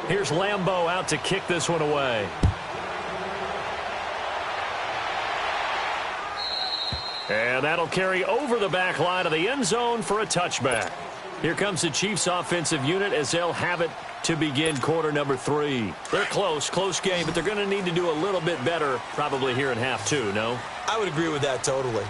Here's Lambeau out to kick this one away. And that'll carry over the back line of the end zone for a touchback. Here comes the Chiefs offensive unit as they'll have it to begin quarter number 3. They're close game, but they're going to need to do a little bit better probably here in half 2, no? I would agree with that totally.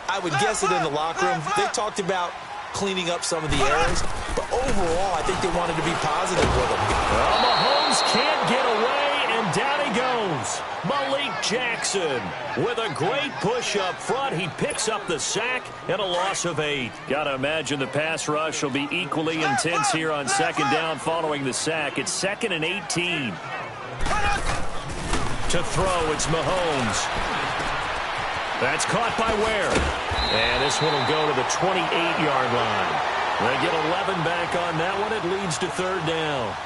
I would guess it in the locker room. They talked about cleaning up some of the errors, but overall, I think they wanted to be positive with them. Well, Mahomes can't get away, and down he goes. Malik Jackson with a great push up front. He picks up the sack and a loss of 8. Got to imagine the pass rush will be equally intense here on second down following the sack. It's 2nd and 18. To throw, it's Mahomes. That's caught by Ware. And this one will go to the 28-yard line. They get 11 back on that one. It leads to 3rd down.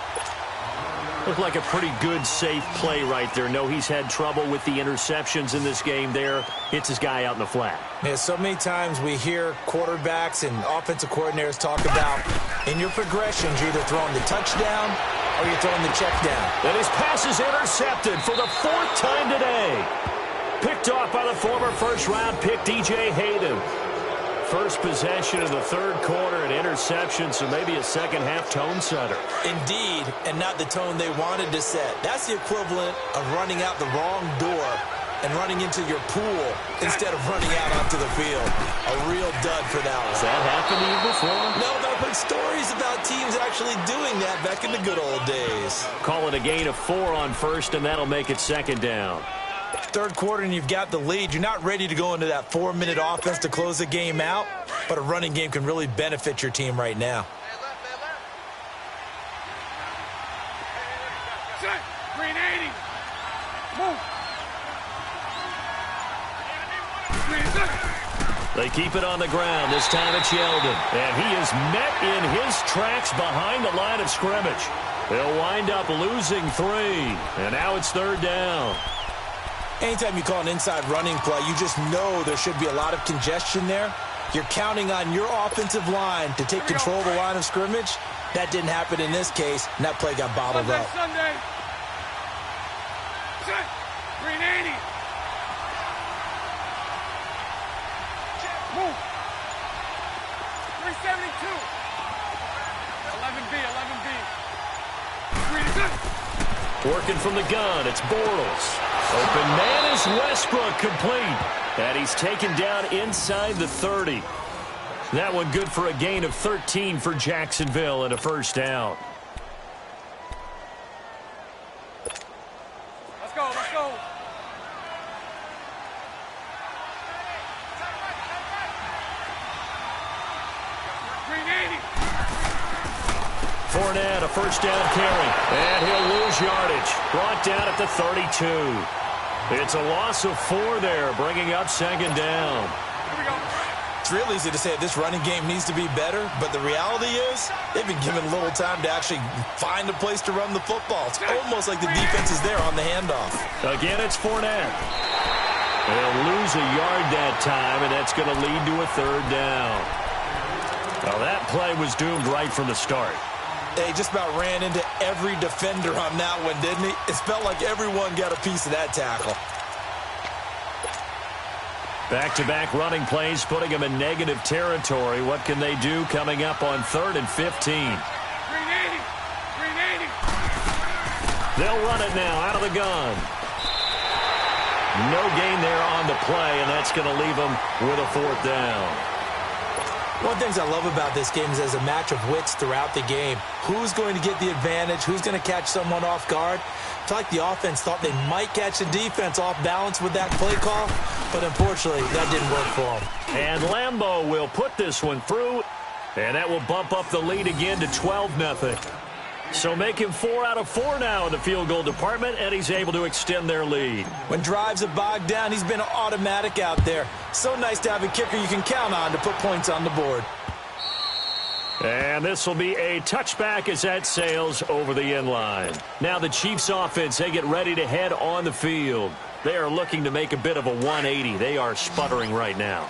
Looked like a pretty good, safe play right there. No, he's had trouble with the interceptions in this game there. Hits his guy out in the flat. Yeah, so many times we hear quarterbacks and offensive coordinators talk about, in your progressions, you're either throwing the touchdown or you're throwing the check down. And his pass is intercepted for the 4th time today. Picked off by the former first-round pick, DJ Hayden. First possession of the 3rd quarter, an interception, so maybe a second-half tone setter. Indeed, and not the tone they wanted to set. That's the equivalent of running out the wrong door and running into your pool instead of running out onto the field. A real dud for that one. Has that happened to you before? No, but I've heard stories about teams actually doing that back in the good old days. Call it a gain of 4 on first, and that'll make it 2nd down. 3rd quarter and you've got the lead. You're not ready to go into that 4-minute offense to close the game out, but a running game can really benefit your team right now. Green 80. Move. They keep it on the ground. This time it's Yeldon. And he is met in his tracks behind the line of scrimmage. They'll wind up losing 3. And now it's 3rd down. Anytime you call an inside running play, you just know there should be a lot of congestion there. You're counting on your offensive line to take control of the line of scrimmage. That didn't happen in this case, and that play got bottled up. Sunday. Green 80. Move. 372. 11B, 11B. Green is good. Working from the gun, it's Bortles. Open man is Westbrook, complete. And he's taken down inside the 30. That one good for a gain of 13 for Jacksonville and a 1st down. Let's go, let's go. Green 80. Fournette, a 1st down carry. And he'll lose yardage. Brought down at the 32. It's a loss of 4 there, bringing up 2nd down. Here we go. It's real easy to say this running game needs to be better, but the reality is they've been given little time to actually find a place to run the football. It's almost like the defense is there on the handoff. Again, it's Fournette. They'll lose a yard that time, and that's going to lead to a 3rd down. Well, that play was doomed right from the start. They just about ran into every defender on that one, didn't he? It felt like everyone got a piece of that tackle. Back-to-back running plays, putting them in negative territory. What can they do coming up on 3rd and 15? Green 80. Green 80. They'll run it now out of the gun. No gain there on the play, and that's going to leave them with a 4th down. One of the things I love about this game is there's a match of wits throughout the game. Who's going to get the advantage? Who's going to catch someone off guard? I feel like the offense thought they might catch the defense off balance with that play call, but unfortunately, that didn't work for them. And Lambeau will put this one through, and that will bump up the lead again to 12-0. So make him 4 out of 4 now in the field goal department, and he's able to extend their lead. When drives are bogged down, he's been automatic out there. So nice to have a kicker you can count on to put points on the board. And this will be a touchback as that sails over the end line. Now the Chiefs offense, they get ready to head on the field. They are looking to make a bit of a 180. They are sputtering right now.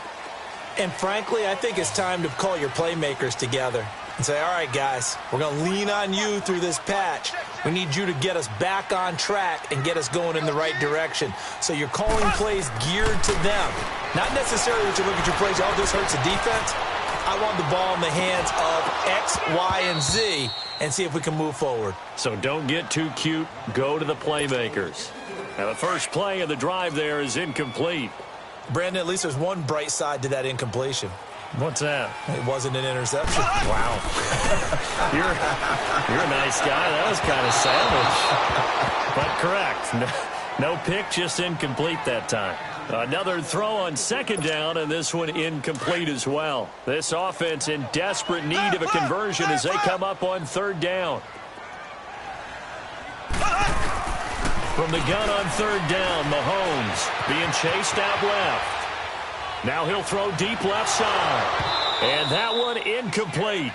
And frankly, I think it's time to call your playmakers together and say, all right, guys, we're going to lean on you through this patch. We need you to get us back on track and get us going in the right direction. So you're calling plays geared to them. Not necessarily that you look at your plays, oh, this hurts the defense. I want the ball in the hands of X, Y, and Z and see if we can move forward. So don't get too cute. Go to the playmakers. Now the first play of the drive there is incomplete. Brandon, at least there's one bright side to that incompletion. What's that? It wasn't an interception. Wow. You're a nice guy. That was kind of savage. But correct. No pick, just incomplete that time. Another throw on second down, and this one incomplete as well. This offense in desperate need of a conversion as they come up on third down. From the gun on third down, Mahomes being chased out left. Now he'll throw deep left side. And that one incomplete.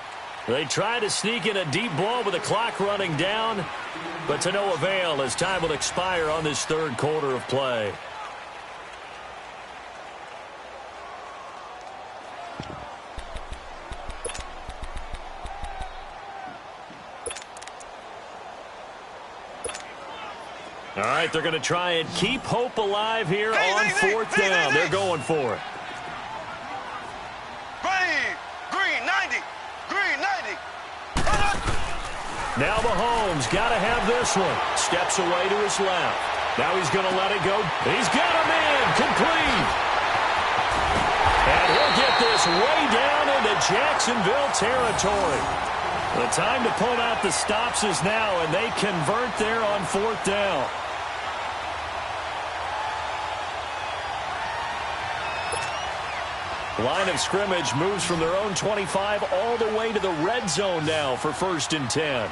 They try to sneak in a deep ball with the clock running down, but to no avail as time will expire on this third quarter of play. All right, they're going to try and keep hope alive here on fourth down. They're going for it. Green 90. Green 90. Now Mahomes got to have this one. Steps away to his left. Now he's going to let it go. He's got a man complete. And he'll get this way down into Jacksonville territory. The time to pull out the stops is now, and they convert there on fourth down. Line of scrimmage moves from their own 25 all the way to the red zone now for 1st and 10.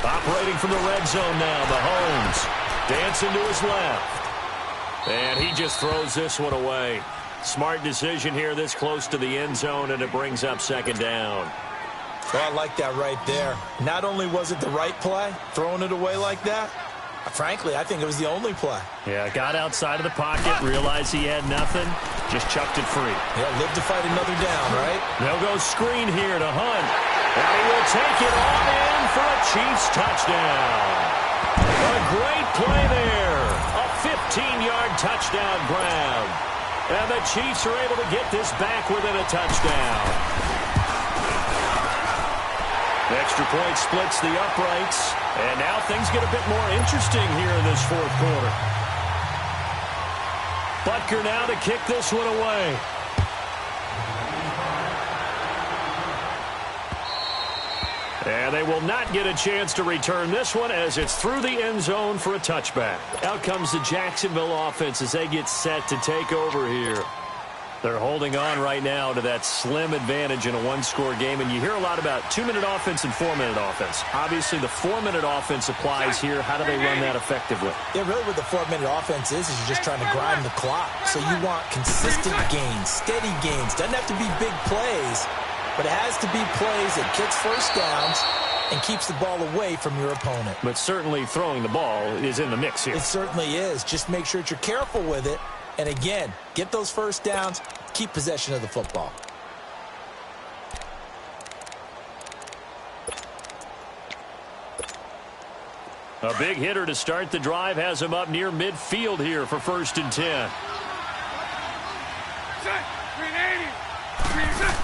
Operating from the red zone now, Mahomes dancing to his left. And he just throws this one away. Smart decision here this close to the end zone, and it brings up second down. Well, I like that right there. Not only was it the right play, throwing it away like that, frankly, I think it was the only play. Yeah, got outside of the pocket, realized he had nothing, just chucked it free. Yeah, live to fight another down, right? They'll go screen here to Hunt. And he will take it on in for a Chiefs touchdown. A great play there. A 15-yard touchdown grab. And the Chiefs are able to get this back within a touchdown. The extra point splits the uprights. And now things get a bit more interesting here in this fourth quarter. Butker now to kick this one away. And they will not get a chance to return this one as it's through the end zone for a touchback. Out comes the Jacksonville offense as they get set to take over here. They're holding on right now to that slim advantage in a one-score game, and you hear a lot about 2-minute offense and 4-minute offense. Obviously, the 4-minute offense applies here. How do they run that effectively? Yeah, really what the 4-minute offense is you're just trying to grind the clock. So you want consistent gains, steady gains. Doesn't have to be big plays, but it has to be plays that gets first downs and keeps the ball away from your opponent. But certainly throwing the ball is in the mix here. It certainly is. Just make sure that you're careful with it. And again, get those first downs, keep possession of the football. A big hitter to start the drive has him up near midfield here for 1st and 10. Set. Green 80. Green set.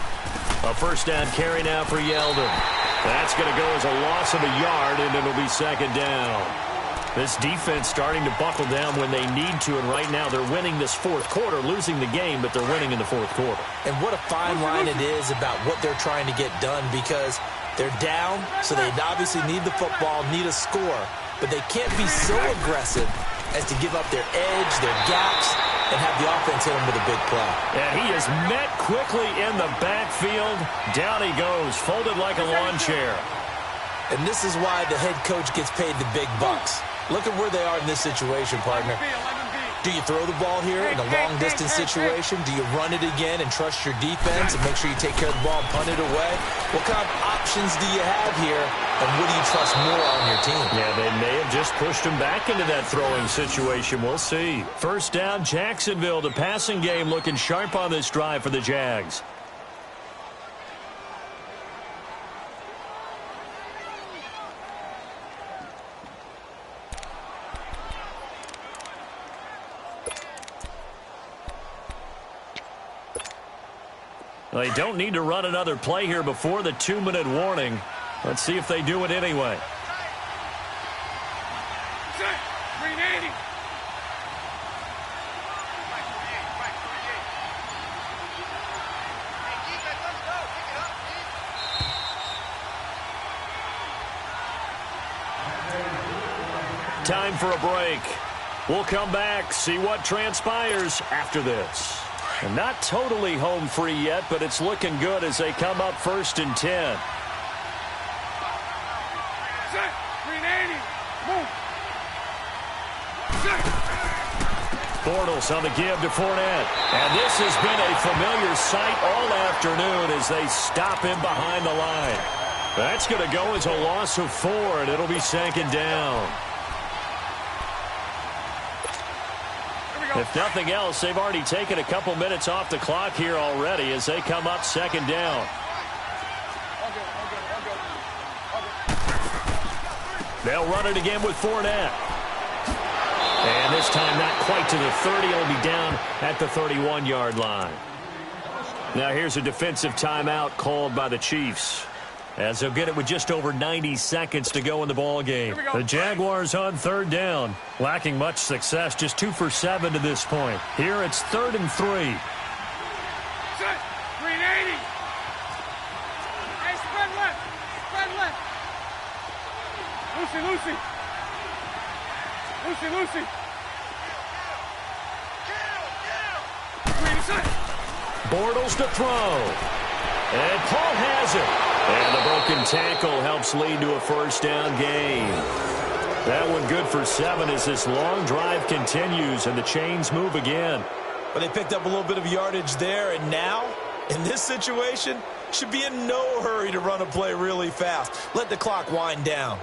A first down carry now for Yeldon. That's going to go as a loss of a yard, and it'll be second down. This defense starting to buckle down when they need to, and right now they're winning this fourth quarter, losing the game, but they're winning in the fourth quarter. And what a fine line it is about what they're trying to get done, because they're down, so they obviously need the football, need a score, but they can't be so aggressive as to give up their edge, their gaps, and have the offense hit them with a big play. And he is met quickly in the backfield. Down he goes, folded like a lawn chair. And this is why the head coach gets paid the big bucks. Look at where they are in this situation, partner. Do you throw the ball here in a long-distance situation? Do you run it again and trust your defense and make sure you take care of the ball and punt it away? What kind of options do you have here, and what do you trust more on your team? Yeah, they may have just pushed him back into that throwing situation. We'll see. First down, Jacksonville. The passing game looking sharp on this drive for the Jags. They don't need to run another play here before the 2-minute warning. Let's see if they do it anyway. Set. Green 80. Time for a break. We'll come back, see what transpires after this. And not totally home free yet, but it's looking good as they come up 1st and 10. Set. Green 80. Move. Set. Bortles on the give to Fournette. And this has been a familiar sight all afternoon as they stop him behind the line. That's going to go as a loss of 4, and it'll be 2nd down. If nothing else, they've already taken a couple minutes off the clock here already as they come up 2nd down. They'll run it again with Fournette. And this time not quite to the 30. It'll be down at the 31-yard line. Now here's a defensive timeout called by the Chiefs, as they'll get it with just over 90 seconds to go in the ball game. The Jaguars on 3rd down, lacking much success, just 2 for 7 to this point. Here it's 3rd and 3. Set. Green 80. Hey, spread left. Spread left. Lucy. Green set. Bortles to throw. And Paul has it. And the broken tackle helps lead to a 1st down gain. That one good for 7 as this long drive continues and the chains move again. But they picked up a little bit of yardage there, and now, in this situation, should be in no hurry to run a play really fast. Let the clock wind down.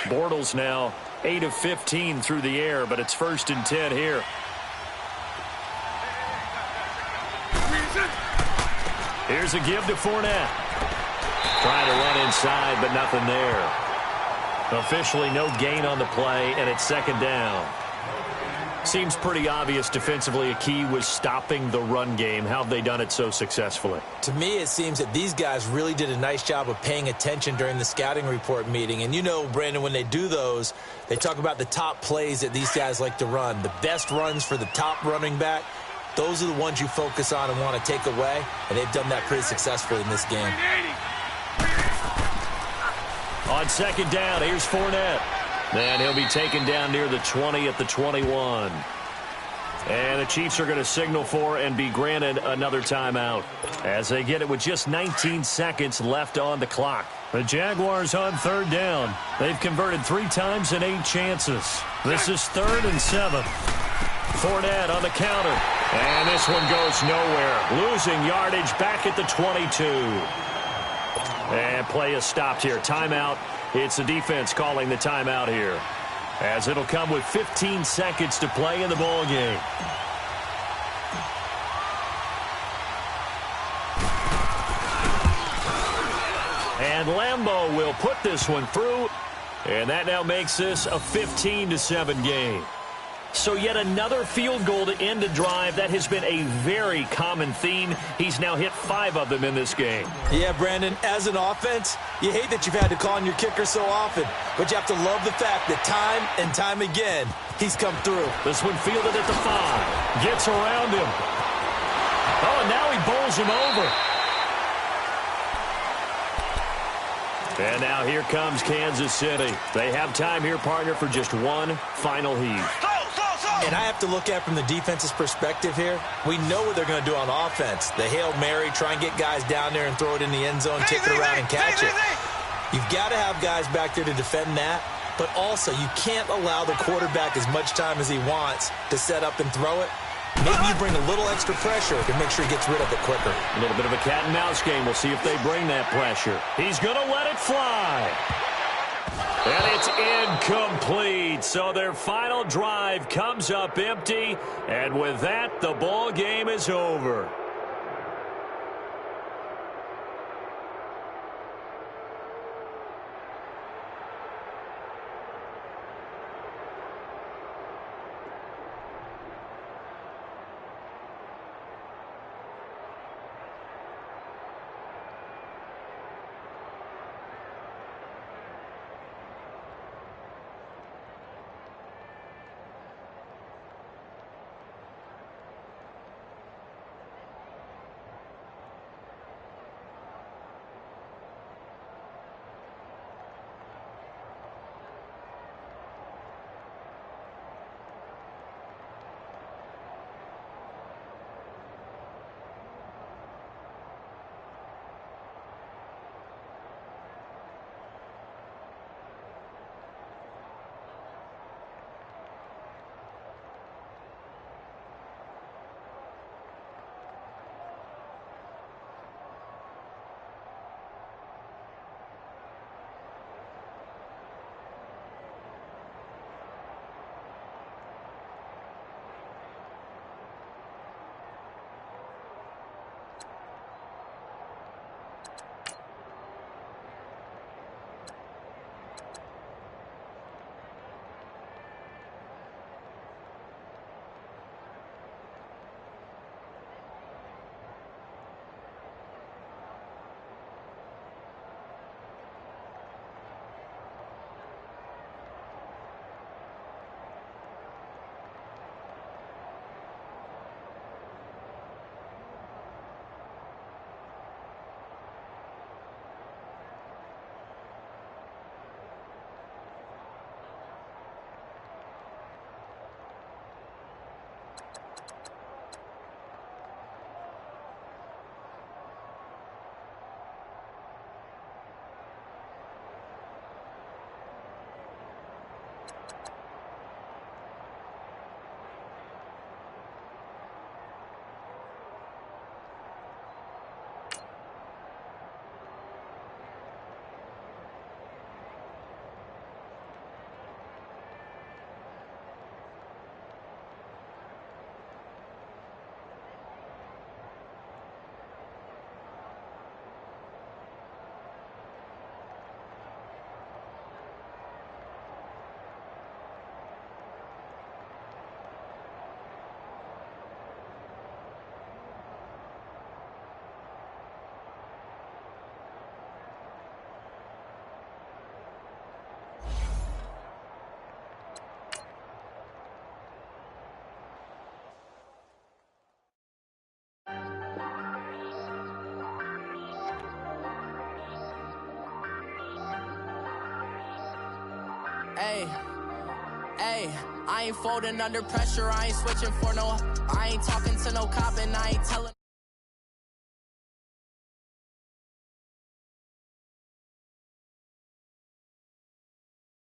Bortles now 8 of 15 through the air, but it's 1st and 10 here. Here's a give to Fournette. Trying to run inside, but nothing there. Officially no gain on the play, and it's 2nd down. Seems pretty obvious defensively a key was stopping the run game. How have they done it so successfully? To me, it seems that these guys really did a nice job of paying attention during the scouting report meeting. And you know, Brandon, when they do those, they talk about the top plays that these guys like to run. The best runs for the top running back, those are the ones you focus on and want to take away. And they've done that pretty successfully in this game. On 2nd down, here's Fournette. And he'll be taken down near the 20 at the 21. And the Chiefs are going to signal for and be granted another timeout as they get it with just 19 seconds left on the clock. The Jaguars on 3rd down. They've converted 3 times in 8 chances. This is 3rd and 7. Fournette on the counter. And this one goes nowhere. Losing yardage back at the 22. And play is stopped here. Timeout. It's the defense calling the timeout here, as it'll come with 15 seconds to play in the ball game. And Lambeau will put this one through, and that now makes this a 15-7 game. So yet another field goal to end a drive. That has been a very common theme. He's now hit 5 of them in this game. Yeah, Brandon, as an offense, you hate that you've had to call on your kicker so often, but you have to love the fact that time and time again, he's come through. This one fielded at the 5. Gets around him. Oh, and now he bowls him over. And now here comes Kansas City. They have time here, partner, for just one final heave. And I have to look at it from the defense's perspective here. We know what they're going to do on offense. The Hail Mary, try and get guys down there and throw it in the end zone, kick it around and catch it. You've got to have guys back there to defend that, but also you can't allow the quarterback as much time as he wants to set up and throw it. Maybe you bring a little extra pressure to make sure he gets rid of it quicker. A little bit of a cat and mouse game. We'll see if they bring that pressure. He's going to let it fly. And it's incomplete. So their final drive comes up empty. And with that, the ball game is over. Hey, I ain't folding under pressure. I ain't switching for no. I ain't talking to no cop and I ain't telling.